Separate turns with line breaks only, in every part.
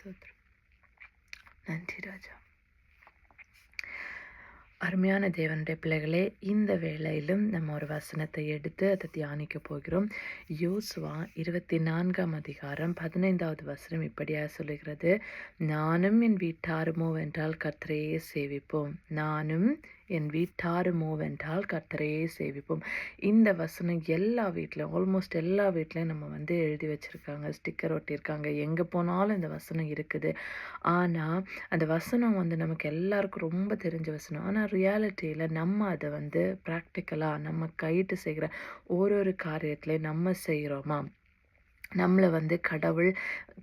ஸ்தோத்திரம். நன்றி ராஜா. அருமையான தேவனுடைய பிள்ளைகளே, இந்த வேளையிலும் நம்ம ஒரு வசனத்தை எடுத்து அதை தியானிக்க போகிறோம். யோசுவா 24ஆம் அதிகாரம் 15வது வசனம் இப்படியா சொல்லுகிறது: நானும் என் வீட்டாருமோ வென்றால் கர்த்தரையே சேவிப்போம். நானும் என் வீட்டாருமோ வென்றால் கர்த்தரையே சேவிப்போம். இந்த வசனம் எல்லா வீட்லையும், ஆல்மோஸ்ட் எல்லா வீட்லையும் நம்ம வந்து எழுதி வச்சுருக்காங்க, ஸ்டிக்கர் ஒட்டியிருக்காங்க. எங்கே போனாலும் இந்த வசனம் இருக்குது. ஆனால் அந்த வசனம் வந்து நமக்கு எல்லாருக்கும் ரொம்ப தெரிஞ்ச வசனம். ஆனால் ரியாலிட்டியில் நம்ம அதை வந்து ப்ராக்டிக்கலாக நம்ம கைட்டு செய்கிற ஒரு காரியத்துலேயும் நம்ம செய்கிறோமா? நம்மளை வந்து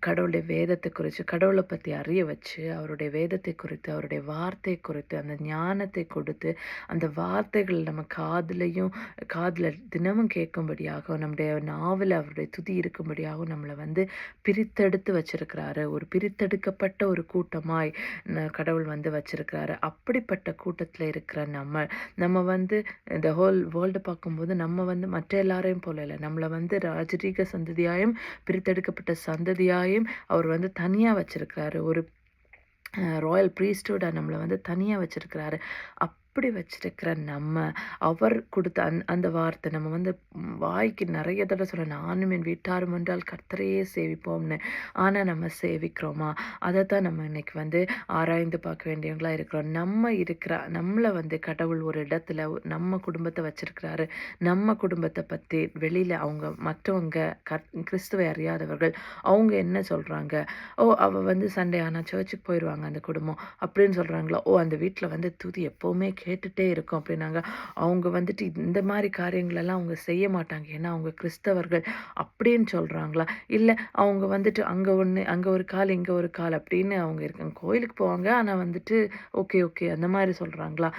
கடவுளுடைய வேதத்தை குறித்து, கடவுளை பற்றி அறிய வச்சு, அவருடைய வேதத்தை குறித்து, அவருடைய வார்த்தை குறித்து அந்த ஞானத்தை கொடுத்து, அந்த வார்த்தைகள் நம்ம காதில் தினமும் கேட்கும்படியாகவும், நம்முடைய நாவில் அவருடைய துதி இருக்கும்படியாகவும் நம்மளை வந்து பிரித்தெடுத்து வச்சிருக்கிறாரு. ஒரு பிரித்தெடுக்கப்பட்ட ஒரு கூட்டமாய் கடவுள் வந்து வச்சிருக்கிறாரு. அப்படிப்பட்ட கூட்டத்தில் இருக்கிற நம்ம வந்து இந்த ஹோல் வேர்ல்டு பார்க்கும்போது நம்ம வந்து மற்ற எல்லாரையும் போல இல்லை. நம்மளை வந்து ராஜரீக சந்ததியாயும் பிரித்தெடுக்கப்பட்ட சந்ததியாயும் அவர் வந்து தனியாக வச்சிருக்கிறாரு. ஒரு ராயல் ப்ரீஸ்டோட நம்மளை வந்து தனியாக வச்சிருக்கிறாரு. அப்படி வச்சிருக்கிற அவர் கொடுத்த அந்த வார்த்தை நம்ம வந்து வாய்க்கு நிறைய தடவை சொல்ல, நானும் என் வீட்டாரும் என்றால் கர்த்தரையே சேவிப்போம்னு. ஆனால் நம்ம சேவிக்கிறோமா? அதை தான் நம்ம இன்னைக்கு வந்து ஆராய்ந்து பார்க்க வேண்டியவங்களா இருக்கிறோம். நம்மளை வந்து கடவுள் ஒரு இடத்துல நம்ம குடும்பத்தை வச்சிருக்கிறாரு. நம்ம குடும்பத்தை பற்றி வெளியில் மற்றவங்க கிறிஸ்துவை அறியாதவர்கள் அவங்க என்ன சொல்கிறாங்க? அவள் வந்து சண்டே ஆனால் சர்ச்சுக்கு போயிடுவாங்க அந்த குடும்பம் அப்படின்னு சொல்கிறாங்களா? அந்த வீட்டில் வந்து துதி எப்போவுமே கேட்டுகிட்டே இருக்கும் அப்படின்னாங்க. அவங்க வந்துட்டு இந்த மாதிரி காரியங்களெல்லாம் அவங்க செய்ய மாட்டாங்க, ஏன்னா அவங்க கிறிஸ்தவர்கள் அப்படின்னு சொல்கிறாங்களா? இல்லை அவங்க வந்துட்டு அங்கே ஒரு கால் இங்கே ஒரு கால் அப்படின்னு அவங்க இருக்காங்க, கோயிலுக்கு போவாங்க ஆனால் வந்துட்டு ஓகே அந்த மாதிரி சொல்கிறாங்களா?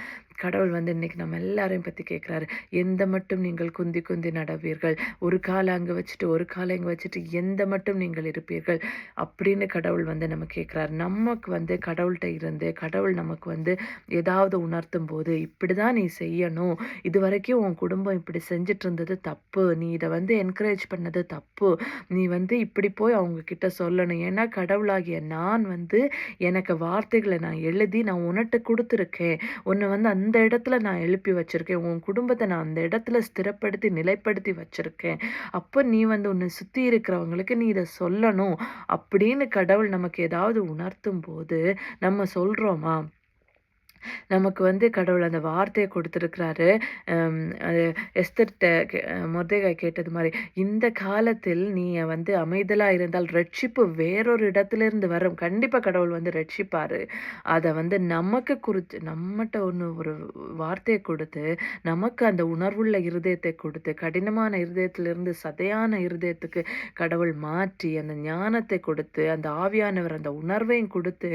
கடவுள் வந்து இன்னைக்கு நம்ம எல்லாரையும் பற்றி கேட்குறாரு. எந்த மட்டும் நீங்கள் குந்தி குந்தி நடவீர்கள், ஒரு காலை அங்கே வச்சுட்டு ஒரு காலை இங்கே வச்சுட்டு எந்த மட்டும் நீங்கள் இருப்பீர்கள் அப்படின்னு கடவுள் வந்து நம்ம கேட்குறாரு. நமக்கு வந்து கடவுள்கிட்ட இருந்து கடவுள் நமக்கு வந்து ஏதாவது உணர்த்தும் போது, இப்படி தான் நீ செய்யணும், இது வரைக்கும் உன் குடும்பம் இப்படி செஞ்சிட்டு இருந்தது தப்பு, நீ இதை வந்து என்கரேஜ் பண்ணது தப்பு, நீ வந்து இப்படி போய் அவங்க கிட்ட சொல்லணும், ஏன்னா கடவுளாகிய நான் வந்து எனக்கு வார்த்தைகளை நான் எழுதி நான் உன்கிட்ட கொடுத்துருக்கேன், உன்னை வந்து அந்த இடத்துல நான் எழுப்பி வச்சிருக்கேன், உன் குடும்பத்தை நான் அந்த இடத்துல ஸ்திரப்படுத்தி நிலைப்படுத்தி வச்சிருக்கேன், அப்போ நீ வந்து உன்னை சுற்றி இருக்கிறவங்களுக்கு நீ இதை சொல்லணும் அப்படின்னு கடவுள் நமக்கு ஏதாவது உணர்த்தும் போது நம்ம சொல்கிறோமா? நமக்கு வந்து கடவுள் அந்த வார்த்தையை கொடுத்துருக்கிறாரு. அது எஸ்தர்ட்ட மொர்தெகாய் கேட்டது மாதிரி, இந்த காலத்தில் நீ வந்து அமைதலாக இருந்தால் ரட்சிப்பு வேறொரு இடத்துலேருந்து வரும். கண்டிப்பாக கடவுள் வந்து ரட்சிப்பார். அதை வந்து நமக்கு நம்மகிட்ட ஒரு வார்த்தையை கொடுத்து, நமக்கு அந்த உணர்வுள்ள இருதயத்தை கொடுத்து, கடினமான இருதயத்திலிருந்து சதையான இருதயத்துக்கு கடவுள் மாற்றி அந்த ஞானத்தை கொடுத்து, அந்த ஆவியானவர் அந்த உணர்வையும் கொடுத்து,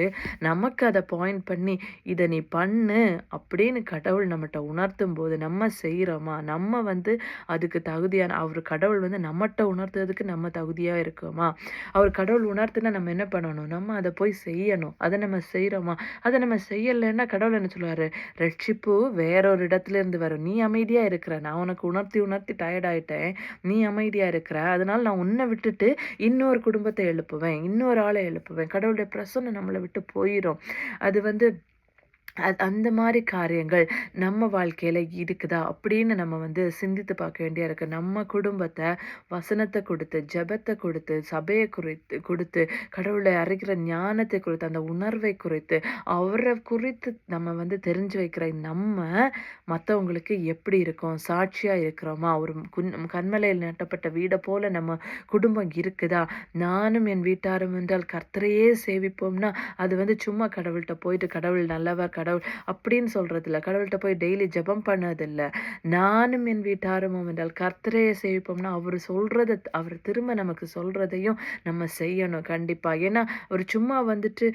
நமக்கு அதை பாயிண்ட் பண்ணி இதை நீ பண்ணு அப்படின்னு கடவுள் நம்மகிட்ட உணர்த்தும் போது நம்ம செய்கிறோமா? நம்ம வந்து அதுக்கு தகுதியான கடவுள் வந்து நம்மகிட்ட உணர்த்துறதுக்கு நம்ம தகுதியாக இருக்கோமா? அவர் கடவுள் உணர்த்துனா நம்ம என்ன பண்ணணும்? நம்ம அதை போய் செய்யணும். அதை நம்ம செய்கிறோமா? அதை நம்ம செய்யலைன்னா கடவுள் என்ன சொல்லுவார்? ரட்சிப்பு வேறொரு இடத்துல இருந்து வரும். நீ அமைதியாக இருக்கிற, நான் உனக்கு உணர்த்தி டயர்ட் ஆகிட்டேன், நீ அமைதியாக இருக்கிற, அதனால் நான் உன்னை விட்டுட்டு இன்னொரு குடும்பத்தை எழுப்புவேன், இன்னொரு ஆளை எழுப்புவேன். கடவுளுடைய பிரசன்னம் நம்மளை விட்டு போயிடும். அது வந்து அந்த மாதிரி காரியங்கள் நம்ம வாழ்க்கையில் இருக்குதா அப்படின்னு நம்ம வந்து சிந்தித்து பார்க்க வேண்டியா இருக்குது. நம்ம குடும்பத்தை வசனத்தை கொடுத்து, ஜெபத்தை கொடுத்து, சபையை கொடுத்து, கடவுளை அறிகிற ஞானத்தை கொடுத்து, அந்த உணர்வை குறித்து, அவரை குறித்து நம்ம வந்து தெரிஞ்சு வைக்கிற மற்றவங்களுக்கு எப்படி இருக்கும்? சாட்சியாக இருக்கிறோமா? ஒரு கண்மலையில் நட்டப்பட்ட வீடை போல நம்ம குடும்பம் இருக்குதா? நானும் என் வீட்டாரும் என்றால் கர்த்தரையே சேவிப்போம்னா அது வந்து சும்மா கடவுள்கிட்ட போயிட்டு கடவுள் நல்லவர், கடவுள் அப்படின்னு சொல்றதில்ல, கடவுள்கிட்ட போய் டெய்லி ஜெபம் பண்ணதில்ல. நானும் என் வீட்டாரும் என்றால் கர்த்தரையே சேவிப்போம்னா அவர் திரும்ப நமக்கு சொல்றதையும் நம்ம செய்யணும் கண்டிப்பா. ஏன்னா ஒரு சும்மா வந்துட்டு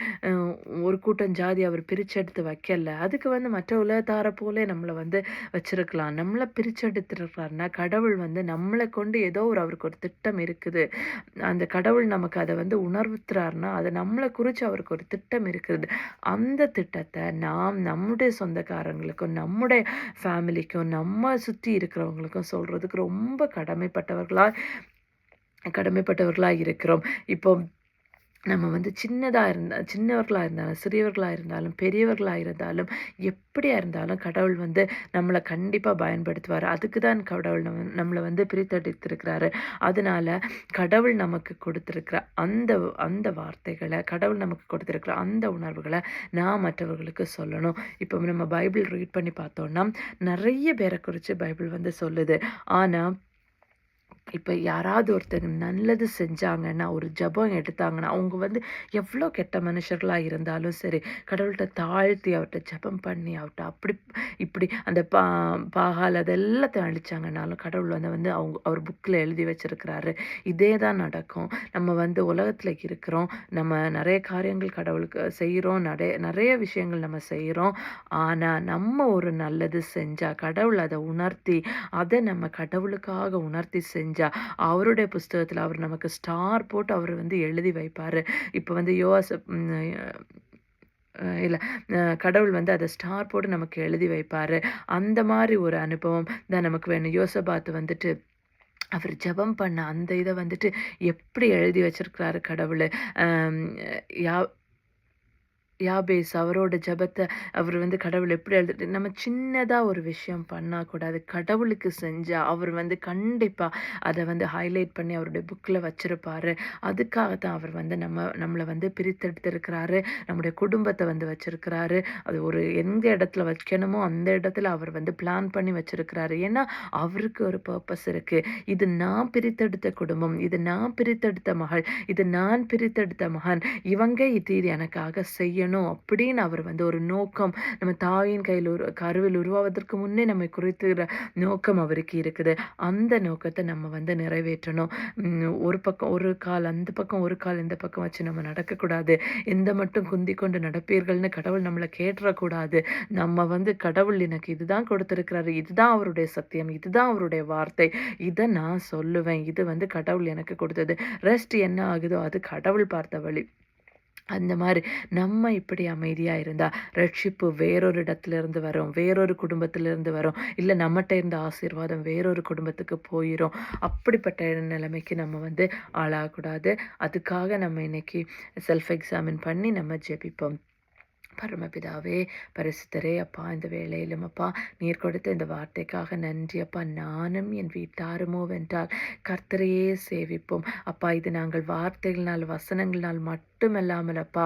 ஒரு கூட்டம் ஜாதி அவர் பிரிச்செடுத்து வைக்கல, அதுக்கு வந்து மற்ற உலகத்தார போல நம்மளை வந்து வச்சிருக்கலாம். நம்மளை பிரிச்செடுத்துருக்காருன்னா கடவுள் வந்து நம்மளை கொண்டு ஏதோ அவருக்கு ஒரு திட்டம் இருக்குது. அந்த கடவுள் நமக்கு அதை வந்து உணர்வுத்துறாருன்னா அதை நம்மளை குறித்து அவருக்கு ஒரு திட்டம் இருக்குது. அந்த திட்டத்தை நம்முடைய சொந்தக்காரங்களுக்கும், நம்முடைய ஃபேமிலிக்கும், நம்ம சுற்றி இருக்கிறவங்களுக்கும் சொல்றதுக்கு ரொம்ப கடமைப்பட்டவர்களாக இருக்கிறோம். இப்போ நம்ம வந்து சின்னவர்களா இருந்தாலும், சிறியவர்களா இருந்தாலும், பெரியவர்களா இருந்தாலும், எப்படியா இருந்தாலும் கடவுள் வந்து நம்மள கண்டிப்பா பயன்படுத்துவாரு. அதுக்கு தான் கடவுள் நம்மள வந்து பிரித்தெடுத்திருக்கிறாரு. அதனால கடவுள் நமக்கு கொடுத்திருக்கிற அந்த அந்த வார்த்தைகள, கடவுள் நமக்கு கொடுத்திருக்கிற அந்த உணர்வுகள நான் மற்றவர்களுக்கு சொல்லணும். இப்போ நம்ம பைபிள் ரீட் பண்ணி பார்த்தோம்னா, நெறைய பேர குறிச்சு பைபிள் வந்து சொல்லுது. ஆனா இப்ப யாராவது ஒருத்தங்க நல்லது செஞ்சாங்கன்னா, ஒரு ஜெபம் எடுத்தாங்கன்னா, அவங்க வந்து எவ்ளோ கெட்ட மனுஷர்களா இருந்தாலும் சரி, கடவுள்ட்ட தாழ்த்தி அவர்ட்ட ஜெபம் பண்ணி, அவர்ட்ட அப்படி இப்படி அந்த பாகால் அது எல்லாத்தையும் அழிச்சாங்கன்னாலும், கடவுள் வந்து வந்து அவர் புக்ல எழுதி வச்சிருக்கிறாரு. இதே தான் நடக்கும். நம்ம வந்து உலகத்துல இருக்கிறோம். நம்ம நெறைய காரியங்கள் கடவுளுக்கு செய்றோம். நெறைய விஷயங்கள் நம்ம செய்றோம். ஆனா, நம்ம ஒரு நல்லது செஞ்சா, கடவுள் அத உணர்த்தி, அத நம்ம கடவுளுக்காக உணர்த்தி செஞ்சா, அவருடைய புஸ்தகத்துல அவர் நமக்கு ஸ்டார் போட்டு அவர் வந்து எழுதி வைப்பாரு. இப்ப வந்து யோசப் இல்ல கடவுள் வந்து அத ஸ்டார் போட்டு நமக்கு எழுதி வைப்பாரு. அந்த மாரி ஒரு அனுபவம் தான் நமக்கு வேணும். யோசபாத்து வந்துட்டு அவர் ஜெபம் பண்ண அந்த இத வந்துட்டு எப்படி எழுதி வச்சிருக்கிறாரு கடவுளு. அம் யா யாபேஸ் அவரோட ஜெபத்த அவர் வந்து கடவுள் எப்படி நம்ம சின்னதா ஒரு விஷயம் பண்ணா கூட அது கடவுளுக்கு செஞ்சா அவர் வந்து கண்டிப்பா அத வந்து ஹைலைட் பண்ணி அவருடைய புக்ல வச்சிருப்பாரு. அதுக்காக தான் அவர் வந்து நம்மள வந்து பிரித்தெடுத்திருக்கிறாரு. நம்முடைய குடும்பத்த வந்து வச்சிருக்கிறாரு. அது ஒரு எந்த இடத்துல வைக்கணுமோ அந்த இடத்துல அவர் வந்து பிளான் பண்ணி வச்சிருக்கிறாரு. ஏன்னா அவருக்கு ஒரு பர்ப்பஸ் இருக்கு. இது நான் பிரித்தெடுத்த குடும்பம். இது நான் பிரித்தெடுத்த மகள். இது நான் பிரித்தெடுத்த மகன். இவங்க இது எனக்காக செய்யணும் அப்படின்னு அவர் வந்து ஒரு நோக்கம் நம்ம தாயின் கையில் கருவில் உருவாவதற்கு முன்னே நம்மை குறித்துகிற நோக்கம் அவருக்கு இருக்குது. அந்த நோக்கத்தை நம்ம வந்து நிறைவேற்றணும். ஒரு பக்கம் ஒரு கால் அந்த பக்கம் ஒரு கால் இந்த பக்கம் வச்சு நம்ம நடக்கக்கூடாது. எந்த மட்டும் குந்தி கொண்டு நடப்பீர்கள்னு கடவுள் நம்மளை கேட்டுறக்கூடாது. நம்ம வந்து கடவுள் எனக்கு இதுதான் கொடுத்திருக்கிறாரு, இதுதான் அவருடைய சத்தியம், இதுதான் அவருடைய வார்த்தை, இதை நான் சொல்லுவேன், இது வந்து கடவுள் எனக்கு கொடுத்தது, ரெஸ்ட் என்ன ஆகுதோ அது கடவுள் பார்த்த வழி. அந்த மாரி நம்ம இப்படி அமைதியா இருந்தா, ரட்சிப்பு வேறொரு இடத்திலிருந்து வரும். வேறொரு குடும்பத்திலிருந்து வரும். இல்ல நம்மட்ட இருந்த ஆசீர்வாதம் வேறொரு குடும்பத்துக்கு போயிரும். அப்படிப்பட்ட நிலைமைக்கு நம்ம வந்து ஆளாகக்கூடாது. அதுக்காக நம்ம இன்னைக்கு செல்ஃப் எக்ஸாமின் பண்ணி நம்ம ஜெபிப்போம். பரமபிதாவே, பரிசுத்தரே, அப்பா இந்த வேளையிலும் அப்பா நீர் கொடுத்த இந்த வார்த்தைக்காக நன்றி அப்பா. நானும் என் வீட்டாருமோ வென்றால் கர்த்தரையே சேவிப்போம் அப்பா. இது நாங்கள் வார்த்தைகளினால் வசனங்களினால் மட்டுமல்லாமல் அப்பா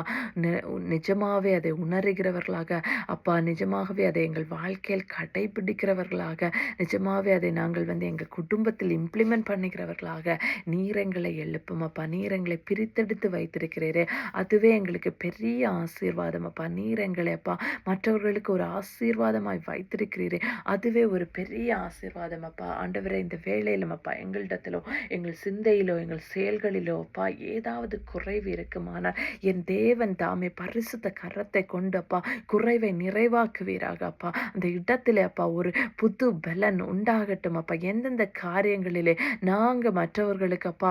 நிஜமாவே அதை உணர்கிறவர்களாக அப்பா, நிஜமாகவே அதை எங்கள் வாழ்க்கையில் கடைபிடிக்கிறவர்களாக, நிஜமாவே அதை நாங்கள் வந்து எங்கள் குடும்பத்தில் இம்ப்ளிமெண்ட் பண்ணுகிறவர்களாக நீர் எங்களை எழுப்பும் அப்பா. நீர் எங்களை பிரித்தெடுத்து வைத்திருக்கிறீரே, அதுவே எங்களுக்கு பெரிய ஆசீர்வாதம் அப்பா. நீர் எங்களை அப்பா மற்றவர்களுக்கு ஒரு ஆசீர்வாதமாய் வைத்திருக்கிறீரே, அதுவே ஒரு பெரிய ஆசீர்வாதம் அப்பா. ஆண்டவரே, இந்த வேளையிலும் அப்பா எங்களிடத்திலோ எங்கள் சிந்தையிலோ எங்கள் செயல்களிலோ அப்பா ஏதாவது குறைவு இருக்குமானால் என் தேவன் தாமே பரிசுத்த கரத்தை கொண்டு அப்பா குறைவை நிறைவாக்குவீராக அப்பா. அந்த இடத்திலே அப்பா ஒரு புது பலன் உண்டாகட்டும் அப்பா. எந்தெந்த காரியங்களிலே நாங்க மற்றவர்களுக்கு அப்பா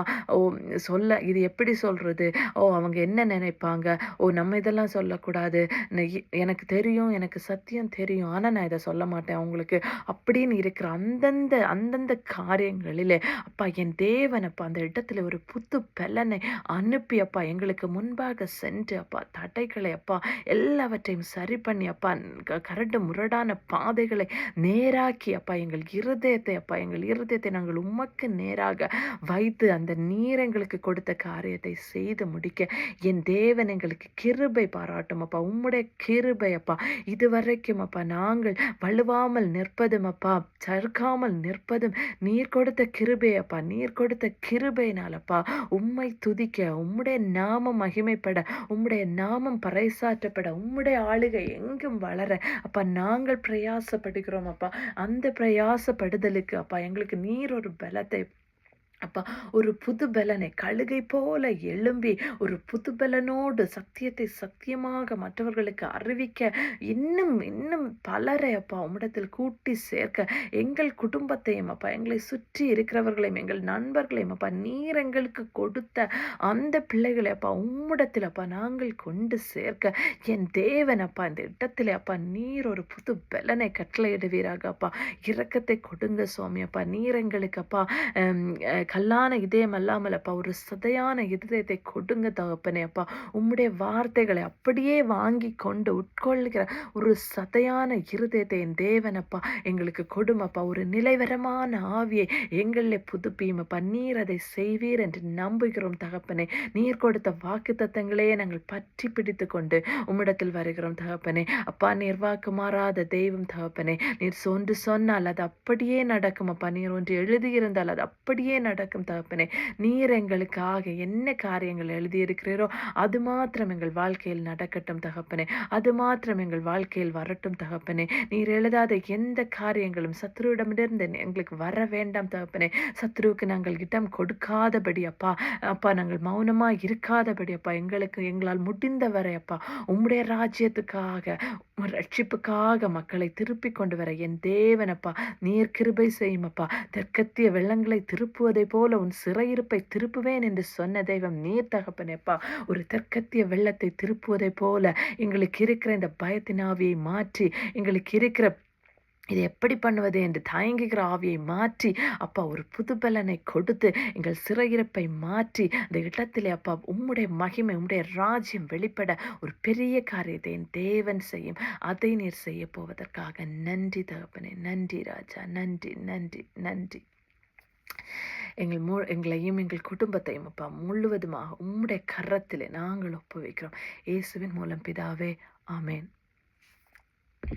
சொல்ல இது எப்படி சொல்றது, அவங்க என்ன நினைப்பாங்க, நம்ம இதெல்லாம் சொல்லக்கூடாது, எனக்கு தெரியும், எனக்கு சத்தியம் தெரியும், ஆனா நான் இதை சொல்ல மாட்டேன் அவங்களுக்கு அப்படின்னு இருக்கிற அந்தந்த அந்தந்த காரியங்களிலே அப்பா என் தேவன் அப்பா அந்த இடத்துல ஒரு புது பலனை அனுப்பி அப்பா எங்களுக்கு முன்பாக சென்று அப்பா தடைகளை அப்பா எல்லாவற்றையும் சரி பண்ணி அப்பா கரடு முரடான பாதைகளை நேராக்கி அப்பா எங்கள் இருதயத்தை நாங்கள் உமக்கு நேராக வைத்து அந்த நீர் எங்களுக்கு கொடுத்த காரியத்தை செய்து முடிக்க என் தேவன் எங்களுக்கு கிருபை பாராட்டும் அப்பா. உம்முடைய கிருபை அப்பா இதுவரைக்கும் அப்பா நாங்கள் வலுவாமல் நிற்பதும் அப்பா சறுக்காமல் நிற்பதும் நீர் கொடுத்த கிருபை அப்பா. நீர் கொடுத்த கிருபையினால் அப்பா உம்மை துதிக்க, உம்முடைய நாமம் மகிமைப்பட, உம்முடைய நாமம் பறைசாற்றப்பட, உம்முடைய ஆளுகை எங்கும் வளர அப்பா நாங்கள் பிரயாசப்படுகிறோம் அப்பா. அந்த பிரயாசப்படுதலுக்கு அப்பா எங்களுக்கு நீர் ஒரு பலத்தை அப்பா, ஒரு புது பலனை கழுகை போல எழும்பி ஒரு புது பலனோடு சத்தியத்தை சத்தியமாக மற்றவர்களுக்கு அறிவிக்க இன்னும் இன்னும் பலரை அப்பா உம்மிடத்தில் கூட்டி சேர்க்க எங்கள் குடும்பத்தையும் அப்பா எங்களை சுற்றி இருக்கிறவர்களையும் எங்கள் நண்பர்களையும் அப்பா நீர் எங்களுக்கு கொடுத்த அந்த பிள்ளைகளை அப்பா உம்மிடத்தில் அப்பா நாங்கள் கொண்டு சேர்க்க என் தேவன் அப்பா இந்த இடத்துல அப்பா நீர் ஒரு புது பலனை கட்டளையிடுவீராக அப்பா. இரக்கத்தை கொடுங்க சுவாமி அப்பா. நீர் எங்களுக்கு அப்பா கல்லான இதயம் அல்லாமல் அப்பா ஒரு சதையான இருதயத்தை கொடுங்க தகப்பனே அப்பா. உம்முடைய வார்த்தைகளை அப்படியே வாங்கி கொண்டு உட்கொள்கிற ஒரு சதையான இருதயத்தை என் தேவனப்பா எங்களுக்கு கொடுமப்பா. ஒரு நிலைவரமான ஆவியை எங்களிலே புதுப்பியும் அப்பா. நீர் அதை செய்வீர் என்று நம்புகிறோம் தகப்பனே. நீர் கொடுத்த வாக்கு தத்தங்களையே நாங்கள் பற்றி பிடித்து கொண்டு உம்மிடத்தில் வருகிறோம் தகப்பனே அப்பா. நீர் வாக்கு மாறாத தெய்வம் தகப்பனே. நீர் ஒன்று சொன்னால் அது அப்படியே நடக்கும் அப்பா. நீர் ஒன்று எழுதியிருந்தால் அது அப்படியே நடக்கும் தகப்பனே. நீர் எங்களுக்காக என்ன காரியங்கள் எழுதியிருக்கிறீரோ அது மாத்திரம் எங்கள் வாழ்க்கையில் நடக்கட்டும் தகப்பனே. அது மாத்திரம் எங்கள் வாழ்க்கையில் வரட்டும் தகப்பனே. நீர் எழுதாத எந்த காரியங்களும் சத்ருவிடமிருந்து எங்களுக்கு வர வேண்டாம் தகப்பனே. சத்ருவுக்கு நாங்கள் இடம் கொடுக்காதபடி அப்பா. அப்பா நாங்கள் மௌனமா இருக்காதபடி அப்பா. எங்களால் முடிந்தவரை அப்பா உம்முடைய ராஜ்யத்துக்காக ரட்சிப்புக்காக மக்களை திருப்பி கொண்டு வர என் தேவனப்பா நீர் கிருபை செய்யும் அப்பா. தெற்கத்திய வெள்ளங்களை திருப்புவதை போல உன் சிறையிருப்பை திருப்புவேன் என்று சொன்ன தெய்வம் நீர் தகப்பனேப்பா. ஒரு தெற்கத்திய வெள்ளத்தை திருப்புவதை போல எங்களுக்கு இருக்கிற இந்த பயத்தின் ஆவியை மாற்றி, எங்களுக்கு இருக்கிற இதை எப்படி பண்ணுவது என்று தயங்குகிற ஆவியை மாற்றி அப்பா ஒரு புது பலனை கொடுத்து எங்கள் சிறையிருப்பை மாற்றி அந்த இடத்திலே அப்பா உம்முடைய மகிமை உம்முடைய ராஜ்யம் வெளிப்பட ஒரு பெரிய காரியத்தை என் தேவன் செய்யும். அதை நீர் செய்ய போவதற்காக நன்றி தகப்பனே. நன்றி ராஜா. நன்றி நன்றி நன்றி. எங்களையும் எங்கள் குடும்பத்தையும் அப்பா முழுவதுமாக உம்முடைய கரத்திலே நாங்கள் ஒப்புவிக்கிறோம். இயேசுவின் மூலம் பிதாவே, ஆமேன்.